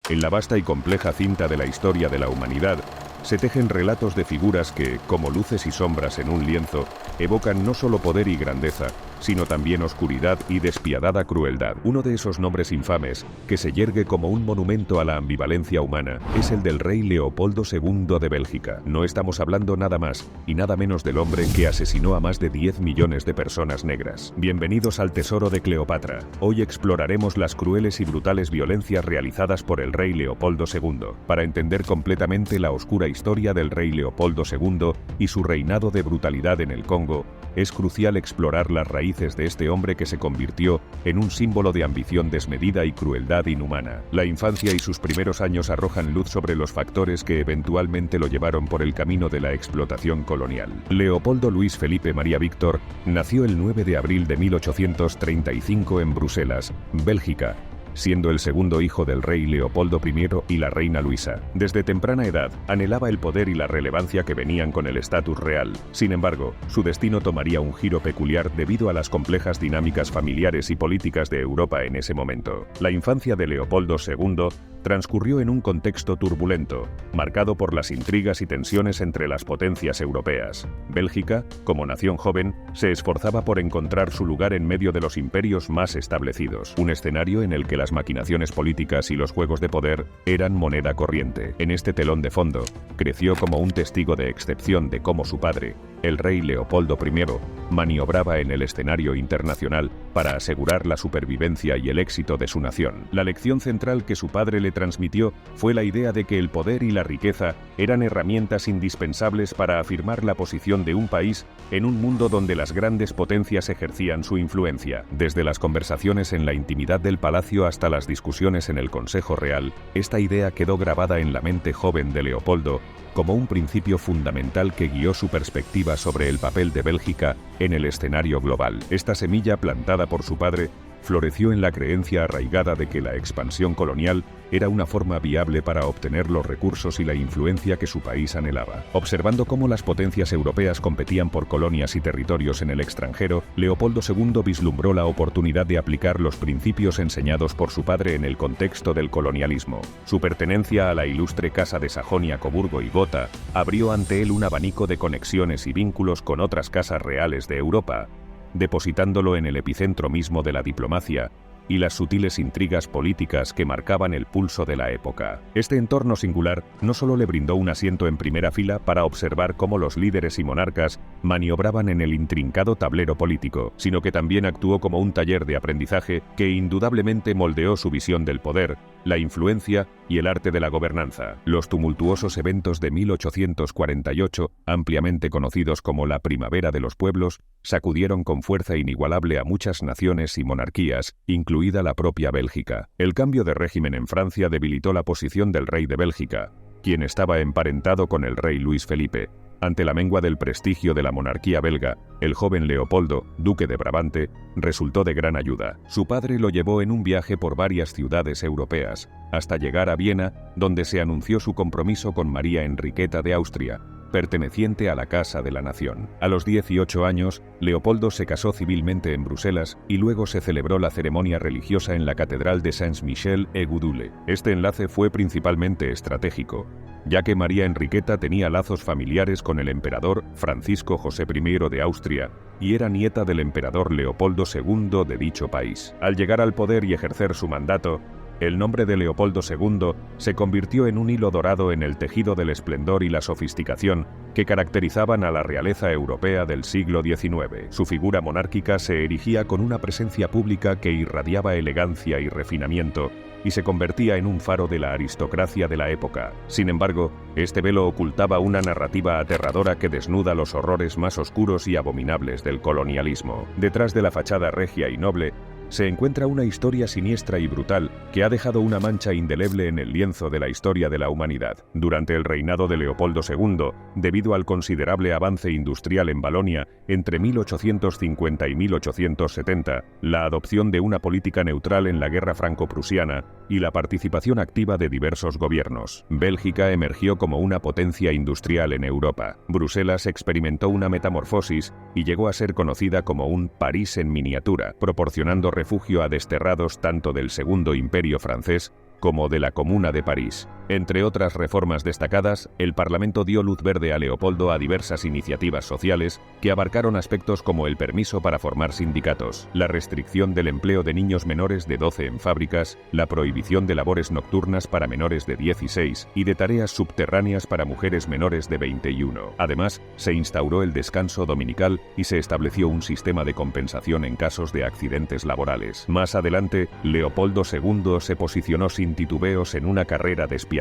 En la vasta y compleja cinta de la historia de la humanidad, se tejen relatos de figuras que, como luces y sombras en un lienzo, evocan no solo poder y grandeza, sino también oscuridad y despiadada crueldad. Uno de esos nombres infames, que se yergue como un monumento a la ambivalencia humana, es el del rey Leopoldo II de Bélgica. No estamos hablando nada más y nada menos del hombre que asesinó a más de 10 millones de personas negras. Bienvenidos al tesoro de Cleopatra. Hoy exploraremos las crueles y brutales violencias realizadas por el rey Leopoldo II, para entender completamente la oscura historia del rey Leopoldo II y su reinado de brutalidad en el Congo. Es crucial explorar las raíces de este hombre que se convirtió en un símbolo de ambición desmedida y crueldad inhumana. La infancia y sus primeros años arrojan luz sobre los factores que eventualmente lo llevaron por el camino de la explotación colonial. Leopoldo Luis Felipe María Víctor nació el 9 de abril de 1835 en Bruselas, Bélgica, siendo el segundo hijo del rey Leopoldo I y la reina Luisa. Desde temprana edad, anhelaba el poder y la relevancia que venían con el estatus real. Sin embargo, su destino tomaría un giro peculiar debido a las complejas dinámicas familiares y políticas de Europa en ese momento. La infancia de Leopoldo II transcurrió en un contexto turbulento, marcado por las intrigas y tensiones entre las potencias europeas. Bélgica, como nación joven, se esforzaba por encontrar su lugar en medio de los imperios más establecidos, un escenario en el que las maquinaciones políticas y los juegos de poder eran moneda corriente. En este telón de fondo, creció como un testigo de excepción de cómo su padre, el rey Leopoldo I, maniobraba en el escenario internacional para asegurar la supervivencia y el éxito de su nación. La lección central que su padre le transmitió fue la idea de que el poder y la riqueza eran herramientas indispensables para afirmar la posición de un país en un mundo donde las grandes potencias ejercían su influencia. Desde las conversaciones en la intimidad del palacio hasta las discusiones en el Consejo Real, esta idea quedó grabada en la mente joven de Leopoldo como un principio fundamental que guió su perspectiva sobre el papel de Bélgica en el escenario global. Esta semilla plantada por su padre floreció en la creencia arraigada de que la expansión colonial era una forma viable para obtener los recursos y la influencia que su país anhelaba. Observando cómo las potencias europeas competían por colonias y territorios en el extranjero, Leopoldo II vislumbró la oportunidad de aplicar los principios enseñados por su padre en el contexto del colonialismo. Su pertenencia a la ilustre casa de Sajonia, Coburgo y Gotha abrió ante él un abanico de conexiones y vínculos con otras casas reales de Europa, depositándolo en el epicentro mismo de la diplomacia y las sutiles intrigas políticas que marcaban el pulso de la época. Este entorno singular no solo le brindó un asiento en primera fila para observar cómo los líderes y monarcas maniobraban en el intrincado tablero político, sino que también actuó como un taller de aprendizaje que indudablemente moldeó su visión del poder, la influencia y el arte de la gobernanza. Los tumultuosos eventos de 1848, ampliamente conocidos como la Primavera de los Pueblos, sacudieron con fuerza inigualable a muchas naciones y monarquías, incluida la propia Bélgica. El cambio de régimen en Francia debilitó la posición del rey de Bélgica, quien estaba emparentado con el rey Luis Felipe. Ante la mengua del prestigio de la monarquía belga, el joven Leopoldo, duque de Brabante, resultó de gran ayuda. Su padre lo llevó en un viaje por varias ciudades europeas, hasta llegar a Viena, donde se anunció su compromiso con María Enriqueta de Austria, perteneciente a la Casa de la Nación. A los 18 años, Leopoldo se casó civilmente en Bruselas y luego se celebró la ceremonia religiosa en la Catedral de Saint-Michel-et-Gudule. Este enlace fue principalmente estratégico, ya que María Enriqueta tenía lazos familiares con el emperador Francisco José I de Austria y era nieta del emperador Leopoldo II de dicho país. Al llegar al poder y ejercer su mandato, el nombre de Leopoldo II se convirtió en un hilo dorado en el tejido del esplendor y la sofisticación que caracterizaban a la realeza europea del siglo XIX. Su figura monárquica se erigía con una presencia pública que irradiaba elegancia y refinamiento, y se convertía en un faro de la aristocracia de la época. Sin embargo, este velo ocultaba una narrativa aterradora que desnuda los horrores más oscuros y abominables del colonialismo. Detrás de la fachada regia y noble, se encuentra una historia siniestra y brutal que ha dejado una mancha indeleble en el lienzo de la historia de la humanidad. Durante el reinado de Leopoldo II, debido al considerable avance industrial en Valonia entre 1850 y 1870, la adopción de una política neutral en la guerra franco-prusiana y la participación activa de diversos gobiernos, Bélgica emergió como una potencia industrial en Europa. Bruselas experimentó una metamorfosis y llegó a ser conocida como un París en miniatura, proporcionando refugio a desterrados tanto del Segundo Imperio francés como de la Comuna de París. Entre otras reformas destacadas, el Parlamento dio luz verde a Leopoldo a diversas iniciativas sociales que abarcaron aspectos como el permiso para formar sindicatos, la restricción del empleo de niños menores de 12 en fábricas, la prohibición de labores nocturnas para menores de 16 y de tareas subterráneas para mujeres menores de 21. Además, se instauró el descanso dominical y se estableció un sistema de compensación en casos de accidentes laborales. Más adelante, Leopoldo II se posicionó sin titubeos en una carrera despiadada.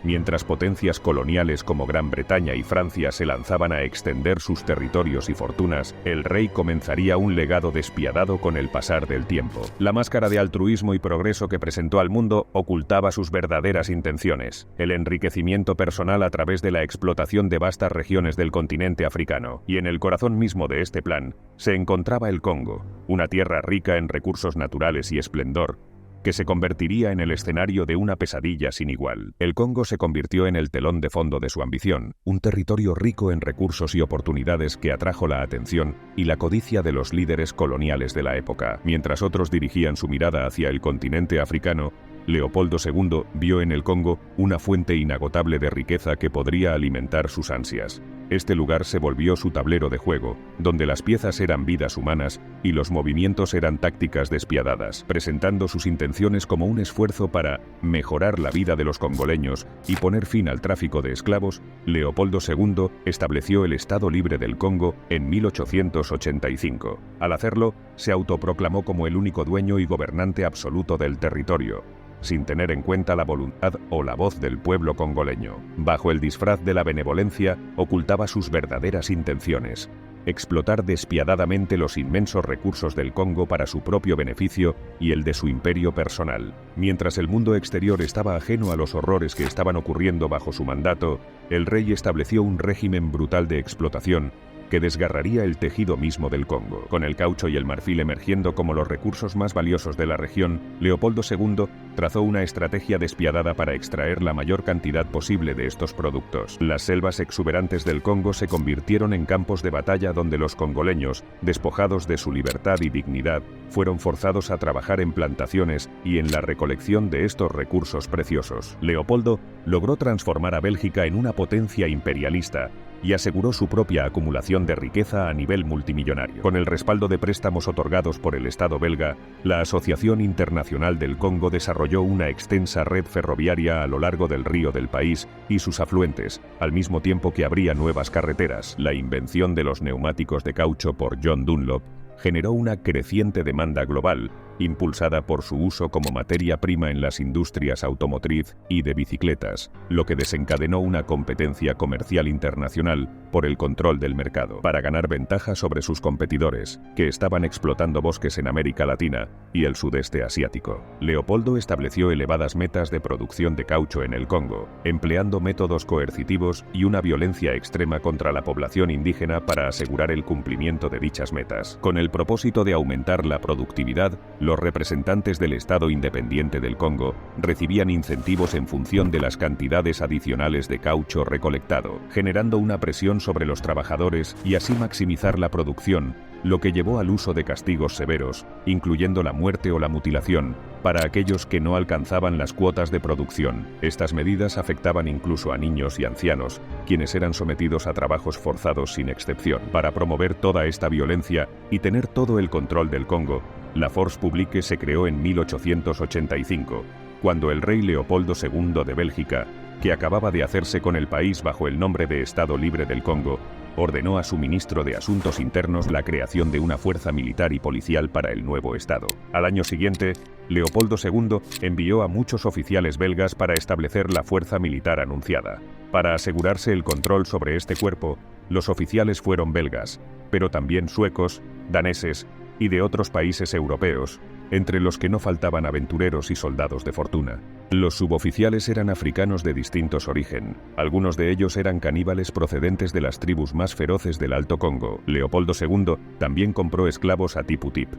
Mientras potencias coloniales como Gran Bretaña y Francia se lanzaban a extender sus territorios y fortunas, el rey comenzaría un legado despiadado con el pasar del tiempo. La máscara de altruismo y progreso que presentó al mundo ocultaba sus verdaderas intenciones: el enriquecimiento personal a través de la explotación de vastas regiones del continente africano. Y en el corazón mismo de este plan se encontraba el Congo, una tierra rica en recursos naturales y esplendor, que se convertiría en el escenario de una pesadilla sin igual. El Congo se convirtió en el telón de fondo de su ambición, un territorio rico en recursos y oportunidades que atrajo la atención y la codicia de los líderes coloniales de la época. Mientras otros dirigían su mirada hacia el continente africano, Leopoldo II vio en el Congo una fuente inagotable de riqueza que podría alimentar sus ansias. Este lugar se volvió su tablero de juego, donde las piezas eran vidas humanas y los movimientos eran tácticas despiadadas, presentando sus intenciones como un esfuerzo para mejorar la vida de los congoleños y poner fin al tráfico de esclavos. Leopoldo II estableció el Estado Libre del Congo en 1885. Al hacerlo, se autoproclamó como el único dueño y gobernante absoluto del territorio, sin tener en cuenta la voluntad o la voz del pueblo congoleño. Bajo el disfraz de la benevolencia, ocultaba sus verdaderas intenciones: explotar despiadadamente los inmensos recursos del Congo para su propio beneficio y el de su imperio personal. Mientras el mundo exterior estaba ajeno a los horrores que estaban ocurriendo bajo su mandato, el rey estableció un régimen brutal de explotación que desgarraría el tejido mismo del Congo. Con el caucho y el marfil emergiendo como los recursos más valiosos de la región, Leopoldo II trazó una estrategia despiadada para extraer la mayor cantidad posible de estos productos. Las selvas exuberantes del Congo se convirtieron en campos de batalla donde los congoleños, despojados de su libertad y dignidad, fueron forzados a trabajar en plantaciones y en la recolección de estos recursos preciosos. Leopoldo logró transformar a Bélgica en una potencia imperialista y aseguró su propia acumulación de riqueza a nivel multimillonario. Con el respaldo de préstamos otorgados por el Estado belga, la Asociación Internacional del Congo desarrolló una extensa red ferroviaria a lo largo del río del país y sus afluentes, al mismo tiempo que abría nuevas carreteras. La invención de los neumáticos de caucho por John Dunlop generó una creciente demanda global, impulsada por su uso como materia prima en las industrias automotriz y de bicicletas, lo que desencadenó una competencia comercial internacional por el control del mercado. Para ganar ventaja sobre sus competidores, que estaban explotando bosques en América Latina y el sudeste asiático, Leopoldo estableció elevadas metas de producción de caucho en el Congo, empleando métodos coercitivos y una violencia extrema contra la población indígena para asegurar el cumplimiento de dichas metas. Con el propósito de aumentar la productividad, los representantes del Estado Independiente del Congo recibían incentivos en función de las cantidades adicionales de caucho recolectado, generando una presión sobre los trabajadores y así maximizar la producción, lo que llevó al uso de castigos severos, incluyendo la muerte o la mutilación, para aquellos que no alcanzaban las cuotas de producción. Estas medidas afectaban incluso a niños y ancianos, quienes eran sometidos a trabajos forzados sin excepción. Para promover toda esta violencia y tener todo el control del Congo, la Force Publique se creó en 1885, cuando el rey Leopoldo II de Bélgica, que acababa de hacerse con el país bajo el nombre de Estado Libre del Congo, ordenó a su ministro de Asuntos Internos la creación de una fuerza militar y policial para el nuevo Estado. Al año siguiente, Leopoldo II envió a muchos oficiales belgas para establecer la fuerza militar anunciada. Para asegurarse el control sobre este cuerpo, los oficiales fueron belgas, pero también suecos, daneses y de otros países europeos, entre los que no faltaban aventureros y soldados de fortuna. Los suboficiales eran africanos de distintos origen. Algunos de ellos eran caníbales procedentes de las tribus más feroces del Alto Congo. Leopoldo II también compró esclavos a Tiputip,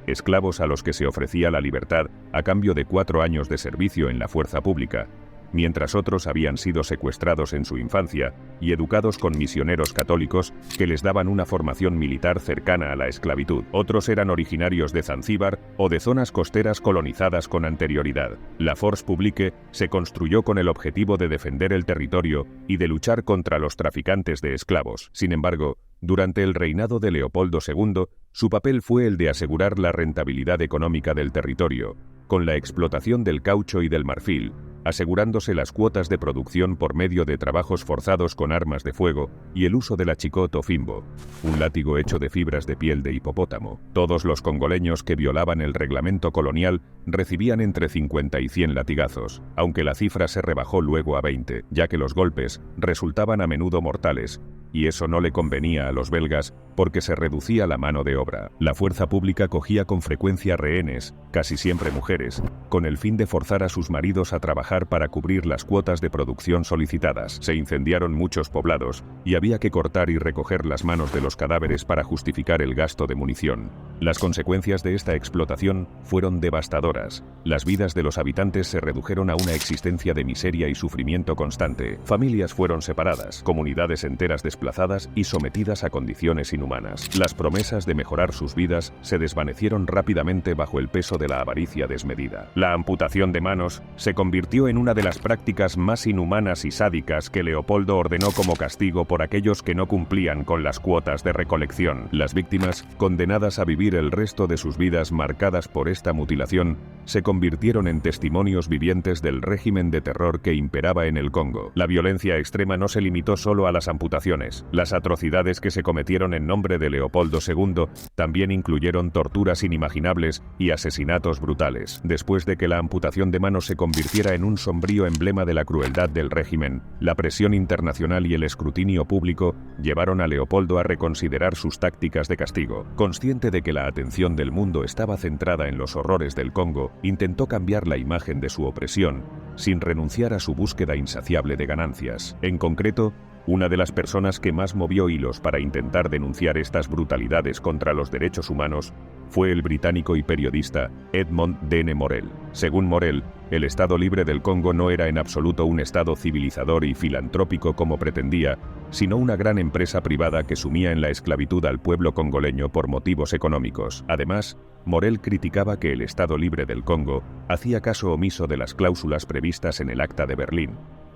esclavos a los que se ofrecía la libertad a cambio de 4 años de servicio en la fuerza pública, mientras otros habían sido secuestrados en su infancia y educados con misioneros católicos que les daban una formación militar cercana a la esclavitud. Otros eran originarios de Zanzíbar o de zonas costeras colonizadas con anterioridad. La Force Publique se construyó con el objetivo de defender el territorio y de luchar contra los traficantes de esclavos. Sin embargo, durante el reinado de Leopoldo II, su papel fue el de asegurar la rentabilidad económica del territorio, con la explotación del caucho y del marfil, asegurándose las cuotas de producción por medio de trabajos forzados con armas de fuego y el uso de la chicot o fimbo, un látigo hecho de fibras de piel de hipopótamo. Todos los congoleños que violaban el reglamento colonial recibían entre 50 y 100 latigazos, aunque la cifra se rebajó luego a 20, ya que los golpes resultaban a menudo mortales, y eso no le convenía a los belgas porque se reducía la mano de obra. La fuerza pública cogía con frecuencia rehenes, casi siempre mujeres, con el fin de forzar a sus maridos a trabajar para cubrir las cuotas de producción solicitadas. Se incendiaron muchos poblados y había que cortar y recoger las manos de los cadáveres para justificar el gasto de munición. Las consecuencias de esta explotación fueron devastadoras. Las vidas de los habitantes se redujeron a una existencia de miseria y sufrimiento constante. Familias fueron separadas, comunidades enteras desplazadas y sometidas a condiciones inhumanas. Las promesas de mejorar sus vidas se desvanecieron rápidamente bajo el peso de la avaricia desmedida. La amputación de manos se convirtió en una de las prácticas más inhumanas y sádicas que Leopoldo ordenó como castigo por aquellos que no cumplían con las cuotas de recolección. Las víctimas, condenadas a vivir el resto de sus vidas marcadas por esta mutilación, se convirtieron en testimonios vivientes del régimen de terror que imperaba en el Congo. La violencia extrema no se limitó solo a las amputaciones. Las atrocidades que se cometieron en nombre de Leopoldo II también incluyeron torturas inimaginables y asesinatos brutales. Después de que la amputación de manos se convirtiera en un sombrío emblema de la crueldad del régimen, la presión internacional y el escrutinio público llevaron a Leopoldo a reconsiderar sus tácticas de castigo. Consciente de que la atención del mundo estaba centrada en los horrores del Congo, intentó cambiar la imagen de su opresión, sin renunciar a su búsqueda insaciable de ganancias. En concreto, una de las personas que más movió hilos para intentar denunciar estas brutalidades contra los derechos humanos fue el británico y periodista Edmond Dene Morel. Según Morel, el Estado Libre del Congo no era en absoluto un Estado civilizador y filantrópico como pretendía, sino una gran empresa privada que sumía en la esclavitud al pueblo congoleño por motivos económicos. Además, Morel criticaba que el Estado Libre del Congo hacía caso omiso de las cláusulas previstas en el Acta de Berlín,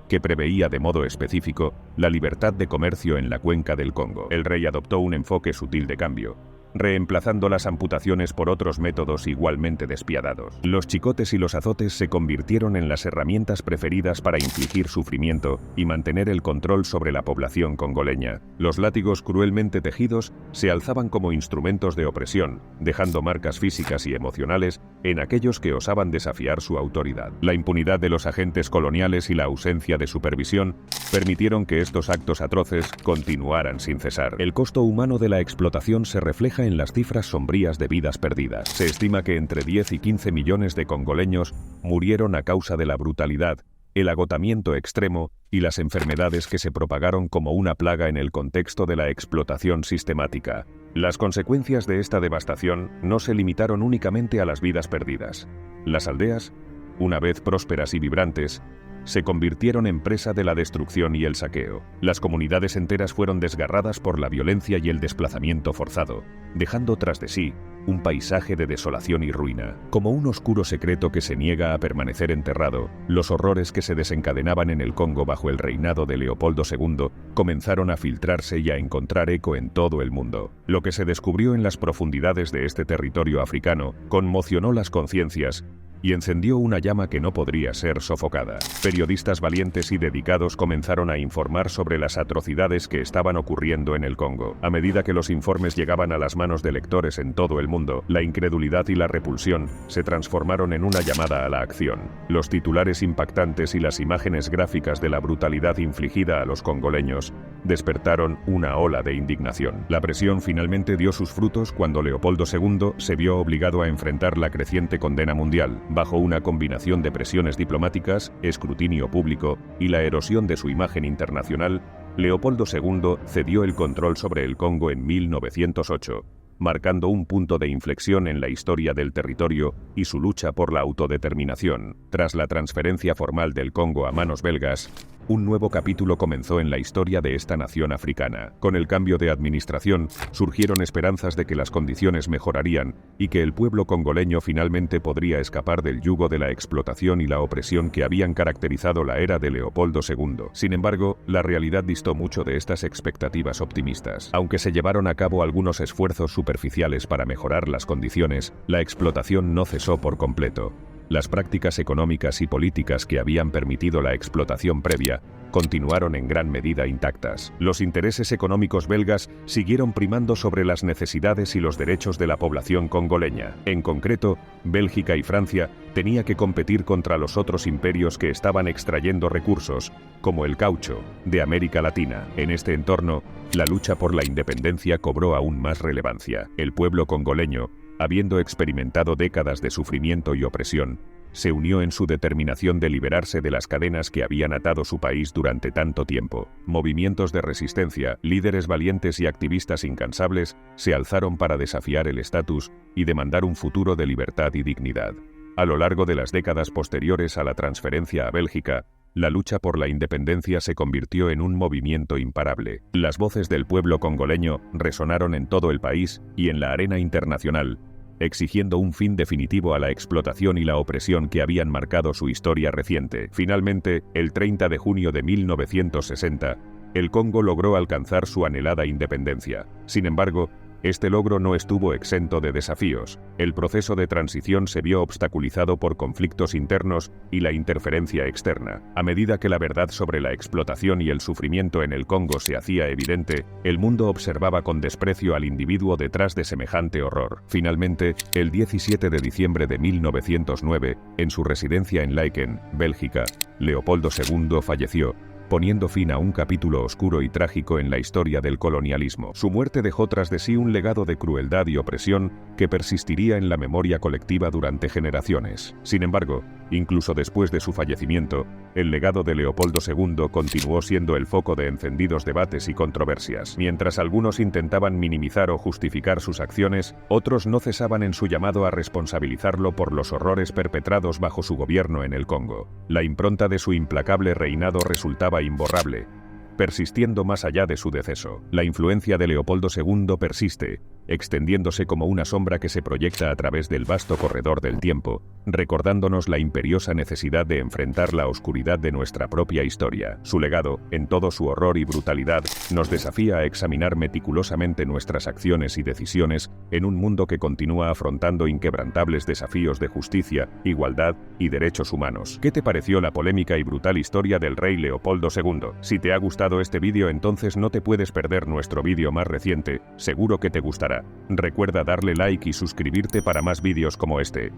que preveía de modo específico la libertad de comercio en la cuenca del Congo. El rey adoptó un enfoque sutil de cambio, reemplazando las amputaciones por otros métodos igualmente despiadados. Los chicotes y los azotes se convirtieron en las herramientas preferidas para infligir sufrimiento y mantener el control sobre la población congoleña. Los látigos cruelmente tejidos se alzaban como instrumentos de opresión, dejando marcas físicas y emocionales en aquellos que osaban desafiar su autoridad. La impunidad de los agentes coloniales y la ausencia de supervisión permitieron que estos actos atroces continuaran sin cesar. El costo humano de la explotación se refleja en las cifras sombrías de vidas perdidas. Se estima que entre 10 y 15 millones de congoleños murieron a causa de la brutalidad, el agotamiento extremo y las enfermedades que se propagaron como una plaga en el contexto de la explotación sistemática. Las consecuencias de esta devastación no se limitaron únicamente a las vidas perdidas. Las aldeas, una vez prósperas y vibrantes, se convirtieron en presa de la destrucción y el saqueo. Las comunidades enteras fueron desgarradas por la violencia y el desplazamiento forzado, dejando tras de sí un paisaje de desolación y ruina. Como un oscuro secreto que se niega a permanecer enterrado, los horrores que se desencadenaban en el Congo bajo el reinado de Leopoldo II comenzaron a filtrarse y a encontrar eco en todo el mundo. Lo que se descubrió en las profundidades de este territorio africano conmocionó las conciencias y encendió una llama que no podría ser sofocada. Periodistas valientes y dedicados comenzaron a informar sobre las atrocidades que estaban ocurriendo en el Congo. A medida que los informes llegaban a las manos de lectores en todo el mundo, la incredulidad y la repulsión se transformaron en una llamada a la acción. Los titulares impactantes y las imágenes gráficas de la brutalidad infligida a los congoleños despertaron una ola de indignación. La presión finalmente dio sus frutos cuando Leopoldo II se vio obligado a enfrentar la creciente condena mundial. Bajo una combinación de presiones diplomáticas, escrutinio público y la erosión de su imagen internacional, Leopoldo II cedió el control sobre el Congo en 1908, marcando un punto de inflexión en la historia del territorio y su lucha por la autodeterminación. Tras la transferencia formal del Congo a manos belgas, un nuevo capítulo comenzó en la historia de esta nación africana. Con el cambio de administración, surgieron esperanzas de que las condiciones mejorarían y que el pueblo congoleño finalmente podría escapar del yugo de la explotación y la opresión que habían caracterizado la era de Leopoldo II. Sin embargo, la realidad distó mucho de estas expectativas optimistas. Aunque se llevaron a cabo algunos esfuerzos superficiales para mejorar las condiciones, la explotación no cesó por completo. Las prácticas económicas y políticas que habían permitido la explotación previa continuaron en gran medida intactas. Los intereses económicos belgas siguieron primando sobre las necesidades y los derechos de la población congoleña. En concreto, Bélgica y Francia tenían que competir contra los otros imperios que estaban extrayendo recursos, como el caucho, de América Latina. En este entorno, la lucha por la independencia cobró aún más relevancia. El pueblo congoleño, habiendo experimentado décadas de sufrimiento y opresión, se unió en su determinación de liberarse de las cadenas que habían atado su país durante tanto tiempo. Movimientos de resistencia, líderes valientes y activistas incansables se alzaron para desafiar el estatus y demandar un futuro de libertad y dignidad. A lo largo de las décadas posteriores a la transferencia a Bélgica, la lucha por la independencia se convirtió en un movimiento imparable. Las voces del pueblo congoleño resonaron en todo el país y en la arena internacional, exigiendo un fin definitivo a la explotación y la opresión que habían marcado su historia reciente. Finalmente, el 30 de junio de 1960, el Congo logró alcanzar su anhelada independencia. Sin embargo, este logro no estuvo exento de desafíos. El proceso de transición se vio obstaculizado por conflictos internos y la interferencia externa. A medida que la verdad sobre la explotación y el sufrimiento en el Congo se hacía evidente, el mundo observaba con desprecio al individuo detrás de semejante horror. Finalmente, el 17 de diciembre de 1909, en su residencia en Laeken, Bélgica, Leopoldo II falleció, poniendo fin a un capítulo oscuro y trágico en la historia del colonialismo. Su muerte dejó tras de sí un legado de crueldad y opresión que persistiría en la memoria colectiva durante generaciones. Sin embargo, incluso después de su fallecimiento, el legado de Leopoldo II continuó siendo el foco de encendidos debates y controversias. Mientras algunos intentaban minimizar o justificar sus acciones, otros no cesaban en su llamado a responsabilizarlo por los horrores perpetrados bajo su gobierno en el Congo. La impronta de su implacable reinado resultaba imborrable, persistiendo más allá de su deceso. La influencia de Leopoldo II persiste, extendiéndose como una sombra que se proyecta a través del vasto corredor del tiempo, recordándonos la imperiosa necesidad de enfrentar la oscuridad de nuestra propia historia. Su legado, en todo su horror y brutalidad, nos desafía a examinar meticulosamente nuestras acciones y decisiones en un mundo que continúa afrontando inquebrantables desafíos de justicia, igualdad y derechos humanos. ¿Qué te pareció la polémica y brutal historia del rey Leopoldo II? Si te ha gustado este vídeo, entonces no te puedes perder nuestro vídeo más reciente, seguro que te gustará. Recuerda darle like y suscribirte para más vídeos como este.